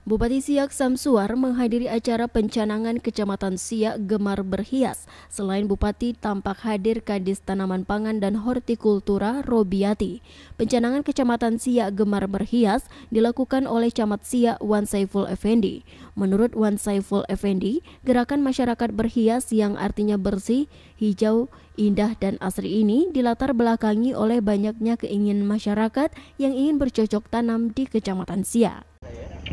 Bupati Siak Samsuar menghadiri acara pencanangan Kecamatan Siak Gemar Berhias. Selain Bupati, tampak hadir Kadis Tanaman Pangan dan Hortikultura Robiati. Pencanangan Kecamatan Siak Gemar Berhias dilakukan oleh Camat Siak Wan Saiful Effendi. Menurut Wan Saiful Effendi, gerakan masyarakat berhias yang artinya bersih, hijau, indah dan asri ini dilatar belakangi oleh banyaknya keinginan masyarakat yang ingin bercocok tanam di Kecamatan Siak.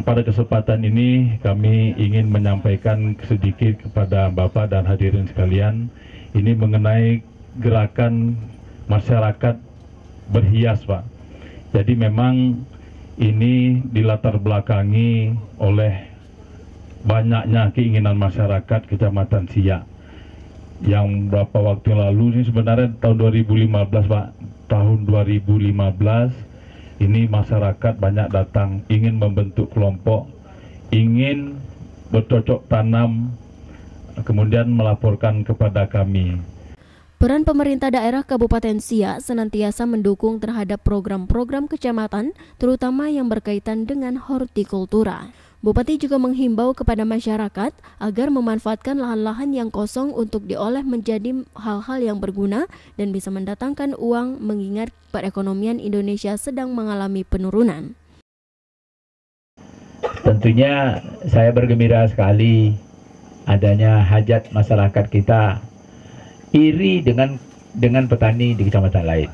Pada kesempatan ini kami ingin menyampaikan sedikit kepada Bapak dan hadirin sekalian, ini mengenai gerakan masyarakat berhias, Pak. Jadi memang ini dilatar belakangi oleh banyaknya keinginan masyarakat Kecamatan Siak. Yang beberapa waktu lalu ini sebenarnya tahun 2015, Pak. Tahun 2015 ini masyarakat banyak datang, ingin membentuk kelompok, ingin bercocok tanam, kemudian melaporkan kepada kami. Peran pemerintah daerah Kabupaten Siak senantiasa mendukung terhadap program-program kecamatan, terutama yang berkaitan dengan hortikultura. Bupati juga menghimbau kepada masyarakat agar memanfaatkan lahan-lahan yang kosong untuk diolah menjadi hal-hal yang berguna dan bisa mendatangkan uang, mengingat perekonomian Indonesia sedang mengalami penurunan. Tentunya saya bergembira sekali adanya hajat masyarakat kita iri dengan petani di kecamatan lain.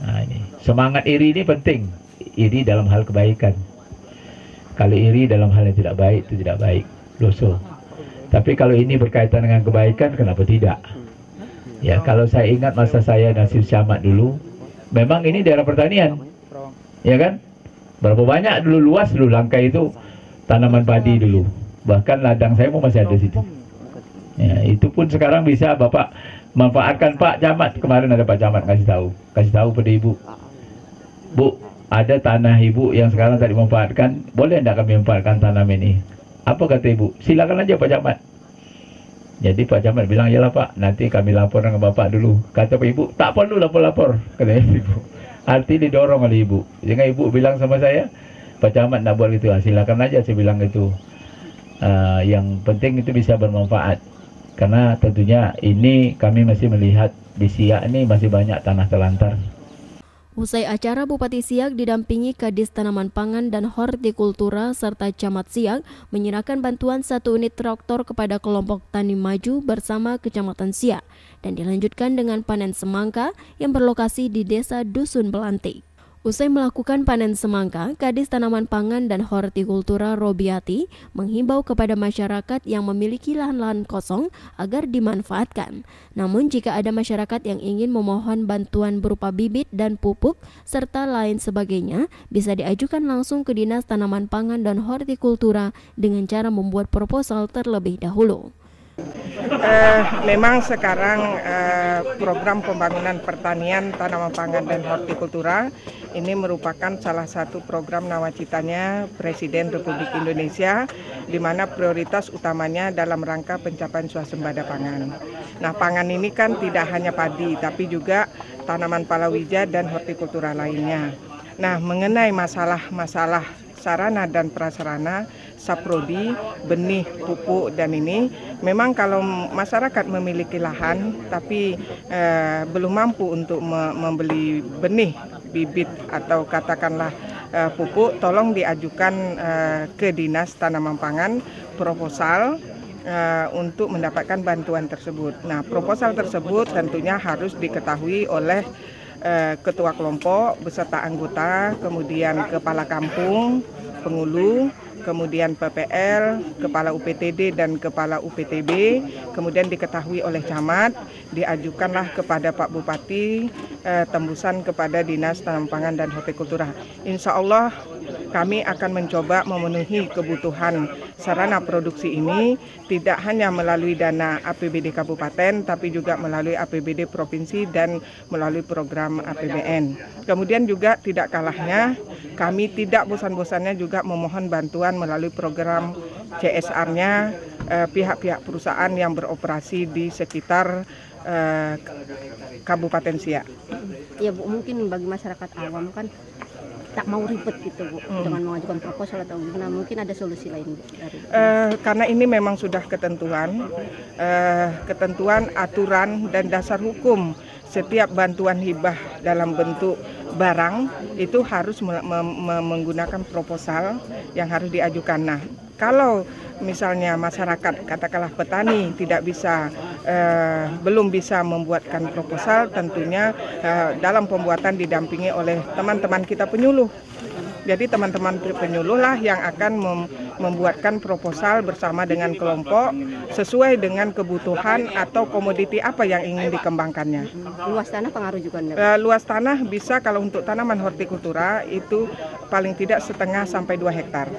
Nah, ini semangat iri ini penting, iri dalam hal kebaikan. Kalau iri dalam hal yang tidak baik, itu tidak baik, dosa. Tapi kalau ini berkaitan dengan kebaikan, kenapa tidak? Ya, kalau saya ingat masa saya nasib camat dulu, memang ini daerah pertanian, ya kan? Berapa banyak dulu, luas dulu Langkai itu tanaman padi dulu. Bahkan ladang saya pun masih ada situ. Ya, itu pun sekarang bisa Bapak manfaatkan. Pak Camat, kemarin ada Pak Camat kasih tahu pada Ibu, Bu, ada tanah Ibu yang sekarang tak dimanfaatkan, boleh tidak kami manfaatkan tanam ini? Apa kata Ibu? Silakan aja Pak Camat. Jadi Pak Camat bilang, yalah Pak, nanti kami lapor dengan Bapak dulu. Kata Pak Ibu, tak perlu lapor-lapor, kata Ibu. Arti didorong oleh Ibu. Jangan Ibu bilang sama saya, Pak Camat nak buat gitu, silakan aja saya bilang itu. Yang penting itu bisa bermanfaat. Karena tentunya ini kami masih melihat di Siak ini masih banyak tanah terlantar. Usai acara, Bupati Siak didampingi Kadis Tanaman Pangan dan Hortikultura serta Camat Siak menyerahkan bantuan 1 unit traktor kepada kelompok Tani Maju bersama Kecamatan Siak dan dilanjutkan dengan panen semangka yang berlokasi di Desa Dusun Belantik. Usai melakukan panen semangka, Kadis Tanaman Pangan dan Hortikultura Robiati menghimbau kepada masyarakat yang memiliki lahan-lahan kosong agar dimanfaatkan. Namun jika ada masyarakat yang ingin memohon bantuan berupa bibit dan pupuk serta lain sebagainya, bisa diajukan langsung ke Dinas Tanaman Pangan dan Hortikultura dengan cara membuat proposal terlebih dahulu. Memang sekarang program pembangunan pertanian, tanaman pangan dan hortikultura ini merupakan salah satu program nawacitanya Presiden Republik Indonesia, di mana prioritas utamanya dalam rangka pencapaian swasembada pangan. Nah, pangan ini kan tidak hanya padi, tapi juga tanaman palawija dan hortikultura lainnya. Nah, mengenai masalah sarana dan prasarana, saprodi, benih, pupuk dan ini, memang kalau masyarakat memiliki lahan tapi belum mampu untuk membeli benih, bibit atau katakanlah pupuk, tolong diajukan ke Dinas Tanaman Pangan proposal untuk mendapatkan bantuan tersebut. Nah, proposal tersebut tentunya harus diketahui oleh ketua kelompok beserta anggota, kemudian kepala kampung, pengulu, kemudian PPL, kepala UPTD dan kepala UPTB, kemudian diketahui oleh camat, diajukanlah kepada Pak Bupati, tembusan kepada Dinas Tanaman Pangan dan Hortikultura. Insya Allah kami akan mencoba memenuhi kebutuhan sarana produksi ini tidak hanya melalui dana APBD Kabupaten, tapi juga melalui APBD Provinsi dan melalui program APBN. Kemudian juga tidak kalahnya, kami tidak bosan-bosannya juga memohon bantuan melalui program CSR-nya pihak-pihak perusahaan yang beroperasi di sekitar Kabupaten Siak. Ya Bu, mungkin bagi masyarakat awam kan tak mau ribet gitu Bu, dengan mengajukan proposal atau gimana, mungkin ada solusi lain Bu dari karena ini memang sudah ketentuan aturan dan dasar hukum. Setiap bantuan hibah dalam bentuk barang itu harus menggunakan proposal yang harus diajukan. Nah, kalau misalnya masyarakat, katakanlah petani tidak bisa, belum bisa membuatkan proposal, tentunya dalam pembuatan didampingi oleh teman-teman kita penyuluh. Jadi teman-teman penyuluh lah yang akan membuatkan proposal bersama dengan kelompok sesuai dengan kebutuhan atau komoditi apa yang ingin dikembangkannya. luas tanah pengaruh juga enggak? Luas tanah bisa kalau untuk tanaman hortikultura itu paling tidak 1,5 sampai 2 hektar.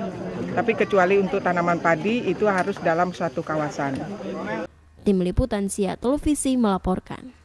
Tapi kecuali untuk tanaman padi itu harus dalam suatu kawasan. Tim Liputan Sia Televisi melaporkan.